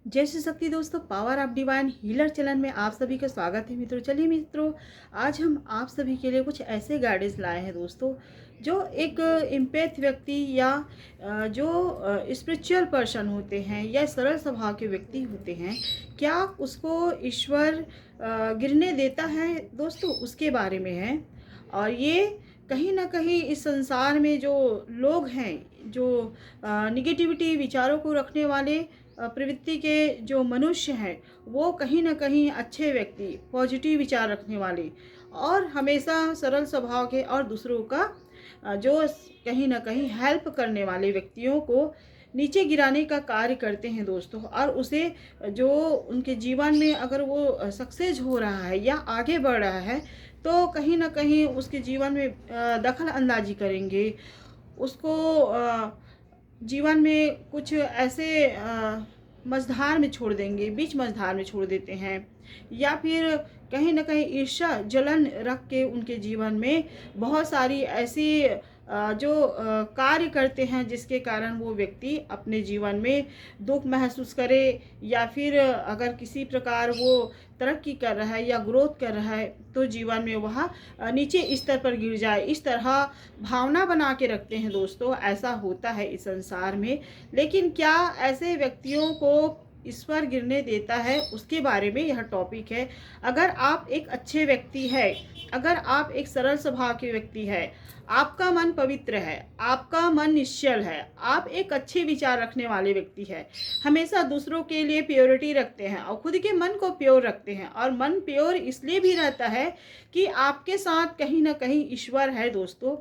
जय श्री शक्ति दोस्तों, power of divine healer channel में आप सभी का स्वागत है मित्रों। चलिए मित्रों, आज हम आप सभी के लिए कुछ ऐसे गाइडेंस लाए हैं दोस्तों, जो एक एम्पैथ व्यक्ति या जो स्पिरिचुअल पर्सन होते हैं या सरल स्वभाव के व्यक्ति होते हैं, क्या उसको ईश्वर गिरने देता है दोस्तों, उसके बारे में है। और ये कहीं ना कहीं इस संसार में जो लोग हैं, जो निगेटिविटी विचारों को रखने वाले प्रवृत्ति के जो मनुष्य हैं, वो कहीं ना कहीं अच्छे व्यक्ति, पॉजिटिव विचार रखने वाले और हमेशा सरल स्वभाव के और दूसरों का जो कहीं ना कहीं हेल्प करने वाले व्यक्तियों को नीचे गिराने का कार्य करते हैं दोस्तों। और उसे जो उनके जीवन में अगर वो सक्सेस हो रहा है या आगे बढ़ रहा है, तो कहीं ना कहीं उसके जीवन में दखल अंदाजी करेंगे, उसको जीवन में कुछ ऐसे मझधार में छोड़ देंगे, बीच मझधार में छोड़ देते हैं, या फिर कहीं ना कहीं ईर्ष्या जलन रख के उनके जीवन में बहुत सारी ऐसी जो कार्य करते हैं जिसके कारण वो व्यक्ति अपने जीवन में दुख महसूस करे, या फिर अगर किसी प्रकार वो तरक्की कर रहा है या ग्रोथ कर रहा है तो जीवन में वह नीचे स्तर पर गिर जाए, इस तरह भावना बना के रखते हैं दोस्तों। ऐसा होता है इस संसार में। लेकिन क्या ऐसे व्यक्तियों को ईश्वर गिरने देता है, उसके बारे में यह टॉपिक है। अगर आप एक अच्छे व्यक्ति है, अगर आप एक सरल स्वभाव के व्यक्ति है, आपका मन पवित्र है, आपका मन निश्चल है, आप एक अच्छे विचार रखने वाले व्यक्ति है, हमेशा दूसरों के लिए प्योरिटी रखते हैं और खुद के मन को प्योर रखते हैं। और मन प्योर इसलिए भी रहता है कि आपके साथ कहीं ना कहीं ईश्वर है दोस्तों।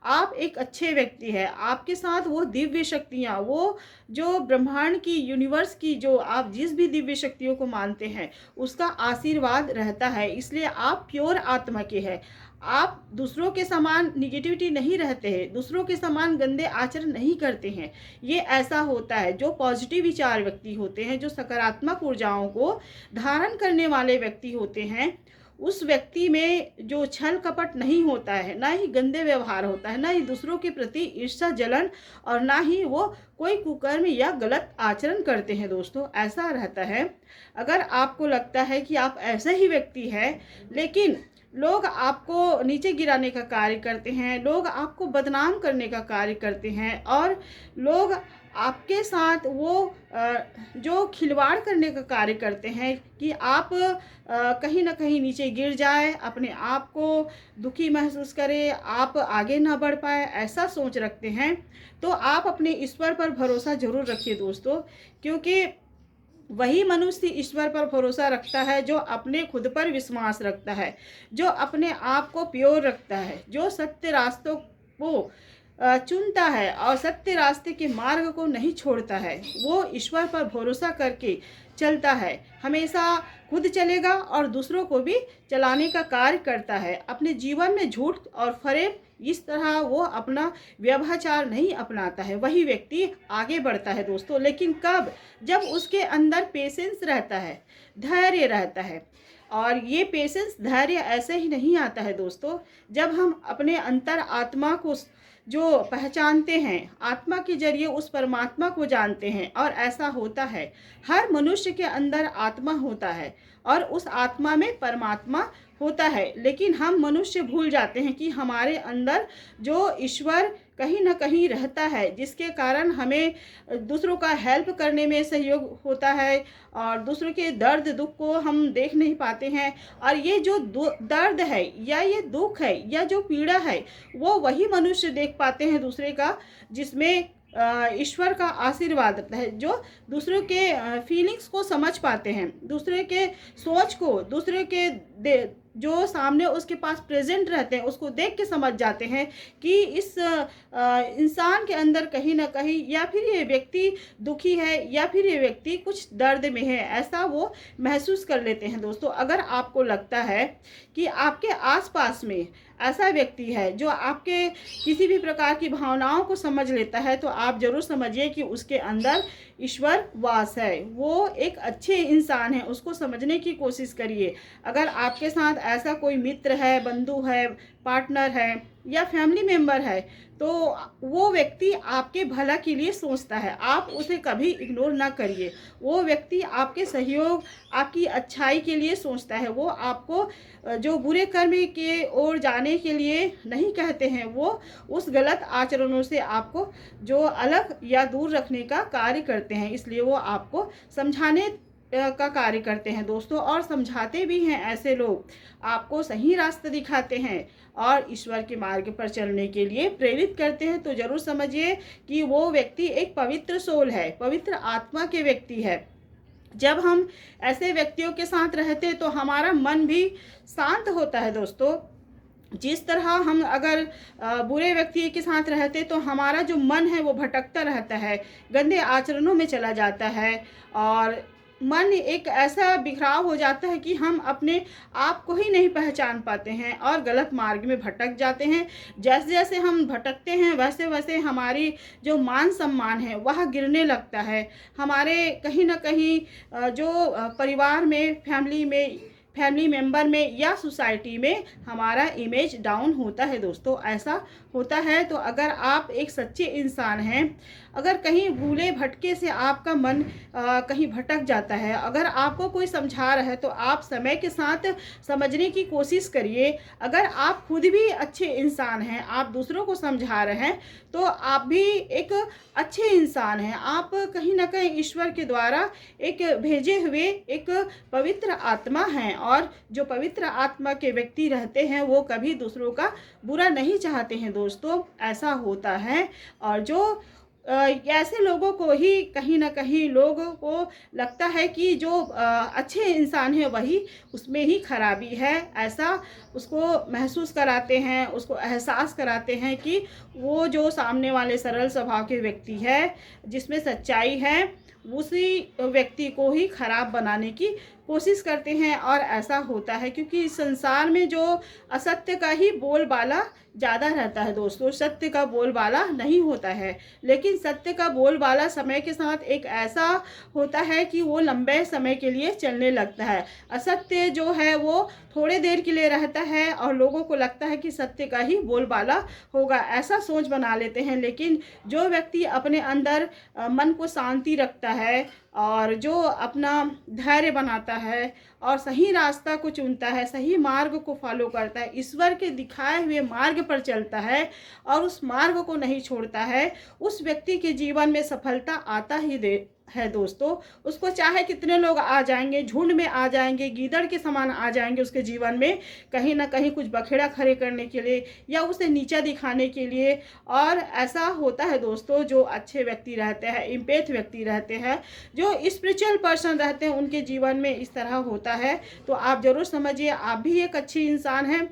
आप एक अच्छे व्यक्ति है, आपके साथ वो दिव्य शक्तियाँ, वो जो ब्रह्मांड की, यूनिवर्स की, जो आप जिस भी दिव्य शक्तियों को मानते हैं उसका आशीर्वाद रहता है। इसलिए आप प्योर आत्मा के हैं। आप दूसरों के समान निगेटिविटी नहीं रहते हैं, दूसरों के समान गंदे आचरण नहीं करते हैं। ये ऐसा होता है जो पॉजिटिव विचार व्यक्ति होते हैं, जो सकारात्मक ऊर्जाओं को धारण करने वाले व्यक्ति होते हैं। उस व्यक्ति में जो छल कपट नहीं होता है, ना ही गंदे व्यवहार होता है, ना ही दूसरों के प्रति ईर्ष्या जलन, और ना ही वो कोई कुकर्म या गलत आचरण करते हैं दोस्तों। ऐसा रहता है। अगर आपको लगता है कि आप ऐसे ही व्यक्ति हैं, लेकिन लोग आपको नीचे गिराने का कार्य करते हैं, लोग आपको बदनाम करने का कार्य करते हैं, और लोग आपके साथ वो जो खिलवाड़ करने का कार्य करते हैं कि आप कहीं ना कहीं नीचे गिर जाए, अपने आप को दुखी महसूस करें, आप आगे ना बढ़ पाए, ऐसा सोच रखते हैं, तो आप अपने ईश्वर पर भरोसा जरूर रखिए दोस्तों। क्योंकि वही मनुष्य ईश्वर पर भरोसा रखता है जो अपने खुद पर विश्वास रखता है, जो अपने आप को प्योर रखता है, जो सत्य रास्तों को चुनता है और सत्य रास्ते के मार्ग को नहीं छोड़ता है। वो ईश्वर पर भरोसा करके चलता है, हमेशा खुद चलेगा और दूसरों को भी चलाने का कार्य करता है। अपने जीवन में झूठ और फरेब इस तरह वो अपना व्यभिचार नहीं अपनाता है, वही व्यक्ति आगे बढ़ता है दोस्तों। लेकिन कब? जब उसके अंदर पेशेंस रहता है, धैर्य रहता है। और ये पेशेंस, धैर्य ऐसे ही नहीं आता है दोस्तों। जब हम अपने अंतर आत्मा को जो पहचानते हैं, आत्मा के जरिए उस परमात्मा को जानते हैं, और ऐसा होता है, हर मनुष्य के अंदर आत्मा होता है और उस आत्मा में परमात्मा होता है। लेकिन हम मनुष्य भूल जाते हैं कि हमारे अंदर जो ईश्वर कहीं ना कहीं रहता है, जिसके कारण हमें दूसरों का हेल्प करने में सहयोग होता है, और दूसरों के दर्द दुख को हम देख नहीं पाते हैं। और ये जो दर्द है या ये दुख है या जो पीड़ा है, वो वही मनुष्य देख पाते हैं दूसरे का, जिसमें ईश्वर का आशीर्वाद रहता है, जो दूसरों के फीलिंग्स को समझ पाते हैं, दूसरे के सोच को, दूसरे के जो सामने उसके पास प्रेजेंट रहते हैं उसको देख के समझ जाते हैं कि इस इंसान के अंदर कहीं ना कहीं, या फिर ये व्यक्ति दुखी है, या फिर ये व्यक्ति कुछ दर्द में है, ऐसा वो महसूस कर लेते हैं दोस्तों। अगर आपको लगता है कि आपके आसपास में ऐसा व्यक्ति है जो आपके किसी भी प्रकार की भावनाओं को समझ लेता है, तो आप जरूर समझिए कि उसके अंदर ईश्वर वास है, वो एक अच्छे इंसान है, उसको समझने की कोशिश करिए। अगर आपके साथ ऐसा कोई मित्र है, बंधु है, पार्टनर है या फैमिली मेम्बर है, तो वो व्यक्ति आपके भला के लिए सोचता है। आप उसे कभी इग्नोर ना करिए। वो व्यक्ति आपके सहयोग, आपकी अच्छाई के लिए सोचता है। वो आपको जो बुरे कर्म के ओर जाने के लिए नहीं कहते हैं, वो उस गलत आचरणों से आपको जो अलग या दूर रखने का कार्य करते हैं। इसलिए वो आपको समझाने का कार्य करते हैं दोस्तों, और समझाते भी हैं। ऐसे लोग आपको सही रास्ता दिखाते हैं और ईश्वर के मार्ग पर चलने के लिए प्रेरित करते हैं। तो ज़रूर समझिए कि वो व्यक्ति एक पवित्र सोल है, पवित्र आत्मा के व्यक्ति है। जब हम ऐसे व्यक्तियों के साथ रहते हैं तो हमारा मन भी शांत होता है दोस्तों। जिस तरह हम अगर बुरे व्यक्ति के साथ रहते तो हमारा जो मन है वो भटकता रहता है, गंदे आचरणों में चला जाता है, और मन एक ऐसा बिखराव हो जाता है कि हम अपने आप को ही नहीं पहचान पाते हैं और गलत मार्ग में भटक जाते हैं। जैसे जैसे हम भटकते हैं वैसे वैसे हमारी जो मान सम्मान है वह गिरने लगता है। हमारे कहीं ना कहीं जो परिवार में, फैमिली मेंबर में या सोसाइटी में हमारा इमेज डाउन होता है दोस्तों। ऐसा होता है। तो अगर आप एक सच्चे इंसान हैं, अगर कहीं भूले भटके से आपका मन कहीं भटक जाता है, अगर आपको कोई समझा रहा है तो आप समय के साथ समझने की कोशिश करिए। अगर आप खुद भी अच्छे इंसान हैं, आप दूसरों को समझा रहे हैं, तो आप भी एक अच्छे इंसान हैं। आप कहीं ना कहीं ईश्वर के द्वारा एक भेजे हुए एक पवित्र आत्मा हैं, और जो पवित्र आत्मा के व्यक्ति रहते हैं वो कभी दूसरों का बुरा नहीं चाहते हैं दोस्तों। ऐसा होता है। और जो ऐसे लोगों को ही कहीं ना कहीं लोगों को लगता है कि जो अच्छे इंसान है वही उसमें ही खराबी है। ऐसा उसको महसूस कराते हैं, उसको एहसास कराते हैं कि वो जो सामने वाले सरल स्वभाव के व्यक्ति है, जिसमें सच्चाई है, उसी व्यक्ति को ही खराब बनाने की कोशिश करते हैं। और ऐसा होता है क्योंकि इस संसार में जो असत्य का ही बोलबाला ज़्यादा रहता है दोस्तों, सत्य का बोलबाला नहीं होता है। लेकिन सत्य का बोलबाला समय के साथ एक ऐसा होता है कि वो लंबे समय के लिए चलने लगता है। असत्य जो है वो थोड़े देर के लिए रहता है और लोगों को लगता है कि सत्य का ही बोलबाला होगा, ऐसा सोच बना लेते हैं। लेकिन जो व्यक्ति अपने अंदर मन को शांति रखता है और जो अपना धैर्य बनाता है और सही रास्ता को चुनता है, सही मार्ग को फॉलो करता है, ईश्वर के दिखाए हुए मार्ग पर चलता है और उस मार्ग को नहीं छोड़ता है, उस व्यक्ति के जीवन में सफलता आता ही है दोस्तों। उसको चाहे कितने लोग आ जाएंगे, झुंड में आ जाएंगे, गीदड़ के समान आ जाएंगे उसके जीवन में, कहीं ना कहीं कुछ बखेड़ा खड़े करने के लिए या उसे नीचा दिखाने के लिए। और ऐसा होता है दोस्तों, जो अच्छे व्यक्ति रहते हैं, इम्पैथ व्यक्ति रहते हैं, जो स्पिरिचुअल पर्सन रहते हैं, उनके जीवन में इस तरह होता है। तो आप ज़रूर समझिए, आप भी एक अच्छी इंसान हैं।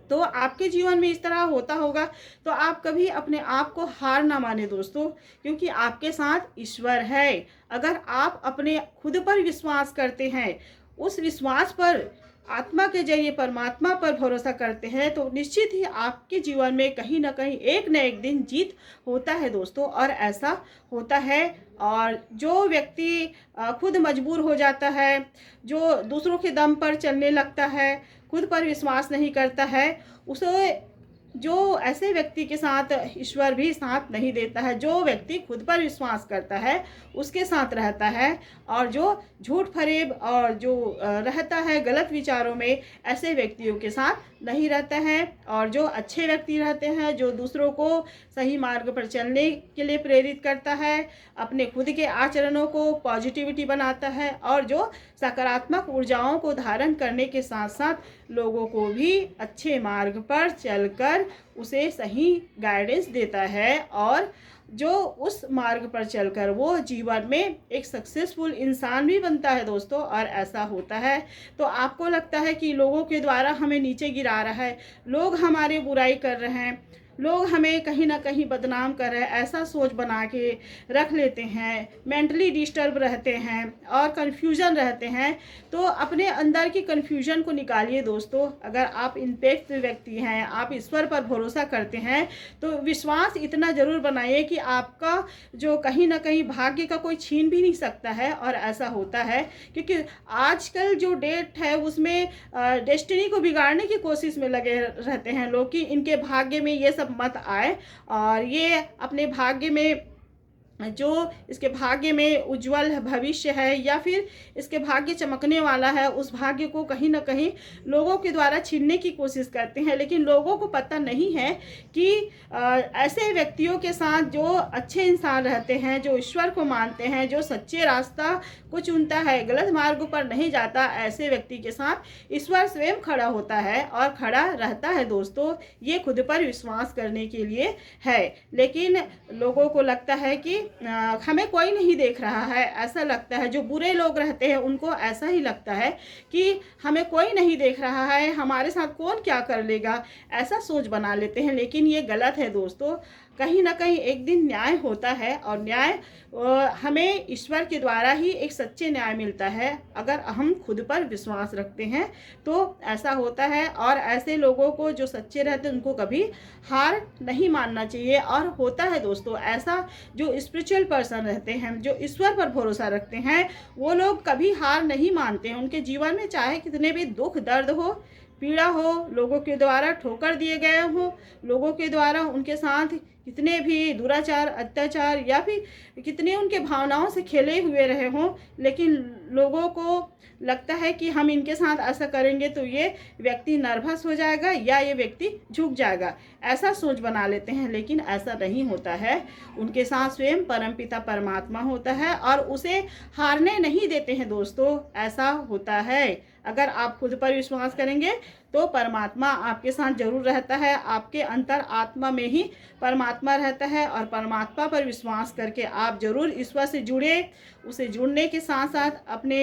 तो आपके जीवन में इस तरह होता होगा, तो आप कभी अपने आप को हार ना माने दोस्तों, क्योंकि आपके साथ ईश्वर है। अगर आप अपने खुद पर विश्वास करते हैं, उस विश्वास पर आत्मा के जरिए परमात्मा पर भरोसा करते हैं, तो निश्चित ही आपके जीवन में कहीं ना कहीं एक न एक दिन जीत होता है दोस्तों। और ऐसा होता है। और जो व्यक्ति खुद मजबूर हो जाता है, जो दूसरों के दम पर चलने लगता है, खुद पर विश्वास नहीं करता है, उसे जो ऐसे व्यक्ति के साथ ईश्वर भी साथ नहीं देता है। जो व्यक्ति खुद पर विश्वास करता है उसके साथ रहता है, और जो झूठ फरेब और जो रहता है गलत विचारों में, ऐसे व्यक्तियों के साथ नहीं रहता है। और जो अच्छे व्यक्ति रहते हैं, जो दूसरों को सही मार्ग पर चलने के लिए प्रेरित करता है, अपने खुद के आचरणों को पॉजिटिविटी बनाता है, और जो सकारात्मक ऊर्जाओं को धारण करने के साथ साथ लोगों को भी अच्छे मार्ग पर चलकर उसे सही गाइडेंस देता है, और जो उस मार्ग पर चलकर वो जीवन में एक सक्सेसफुल इंसान भी बनता है दोस्तों। और ऐसा होता है। तो आपको लगता है कि लोगों के द्वारा हमें नीचे गिरा रहा है, लोग हमारे बुराई कर रहे हैं, लोग हमें कहीं ना कहीं बदनाम कर रहे हैं, ऐसा सोच बना के रख लेते हैं, मेंटली डिस्टर्ब रहते हैं और कन्फ्यूजन रहते हैं। तो अपने अंदर की कन्फ्यूजन को निकालिए दोस्तों। अगर आप इम्पेक्ट व्यक्ति हैं, आप ईश्वर पर भरोसा करते हैं, तो विश्वास इतना ज़रूर बनाइए कि आपका जो कहीं ना कहीं भाग्य का कोई छीन भी नहीं सकता है। और ऐसा होता है क्योंकि आजकल जो डेट है उसमें डेस्टिनी को बिगाड़ने की कोशिश में लगे रहते हैं लोग कि इनके भाग्य में ये सब मत आए, और ये अपने भाग्य में जो इसके भाग्य में उज्जवल भविष्य है या फिर इसके भाग्य चमकने वाला है, उस भाग्य को कहीं ना कहीं लोगों के द्वारा छीनने की कोशिश करते हैं। लेकिन लोगों को पता नहीं है कि ऐसे व्यक्तियों के साथ जो अच्छे इंसान रहते हैं, जो ईश्वर को मानते हैं, जो सच्चे रास्ता को चुनता है, गलत मार्ग पर नहीं जाता, ऐसे व्यक्ति के साथ ईश्वर स्वयं खड़ा होता है और खड़ा रहता है दोस्तों। ये खुद पर विश्वास करने के लिए है। लेकिन लोगों को लगता है कि हमें कोई नहीं देख रहा है, ऐसा लगता है। जो बुरे लोग रहते हैं उनको ऐसा ही लगता है कि हमें कोई नहीं देख रहा है, हमारे साथ कौन क्या कर लेगा, ऐसा सोच बना लेते हैं। लेकिन ये गलत है दोस्तों। कहीं ना कहीं एक दिन न्याय होता है, और न्याय हमें ईश्वर के द्वारा ही एक सच्चे न्याय मिलता है। अगर हम खुद पर विश्वास रखते हैं तो ऐसा होता है। और ऐसे लोगों को जो सच्चे रहते हैं उनको कभी हार नहीं मानना चाहिए। और होता है दोस्तों ऐसा, जो स्पिरिचुअल पर्सन रहते हैं, जो ईश्वर पर भरोसा रखते हैं, वो लोग कभी हार नहीं मानते हैं। उनके जीवन में चाहे कितने भी दुख दर्द हो, पीड़ा हो, लोगों के द्वारा ठोकर दिए गए हो, लोगों के द्वारा उनके साथ कितने भी दुराचार अत्याचार या फिर कितने उनके भावनाओं से खेले हुए रहे हों, लेकिन लोगों को लगता है कि हम इनके साथ ऐसा करेंगे तो ये व्यक्ति नर्वस हो जाएगा या ये व्यक्ति झुक जाएगा, ऐसा सोच बना लेते हैं। लेकिन ऐसा नहीं होता है। उनके साथ स्वयं परमपिता परमात्मा होता है और उसे हारने नहीं देते हैं दोस्तों। ऐसा होता है। अगर आप खुद पर विश्वास करेंगे तो परमात्मा आपके साथ जरूर रहता है। आपके अंतर आत्मा में ही परमात्मा रहता है, और परमात्मा पर विश्वास करके आप जरूर ईश्वर से जुड़े। उसे जुड़ने के साथ साथ अपने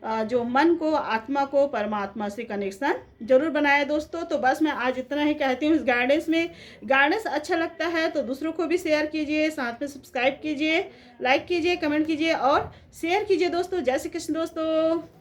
जो मन को, आत्मा को परमात्मा से कनेक्शन जरूर बनाए दोस्तों। तो बस मैं आज इतना ही कहती हूँ। इस गाइडेंस में गाइडेंस अच्छा लगता है तो दूसरों को भी शेयर कीजिए, साथ में सब्सक्राइब कीजिए, लाइक कीजिए, कमेंट कीजिए और शेयर कीजिए दोस्तों। जय श्री कृष्ण दोस्तों।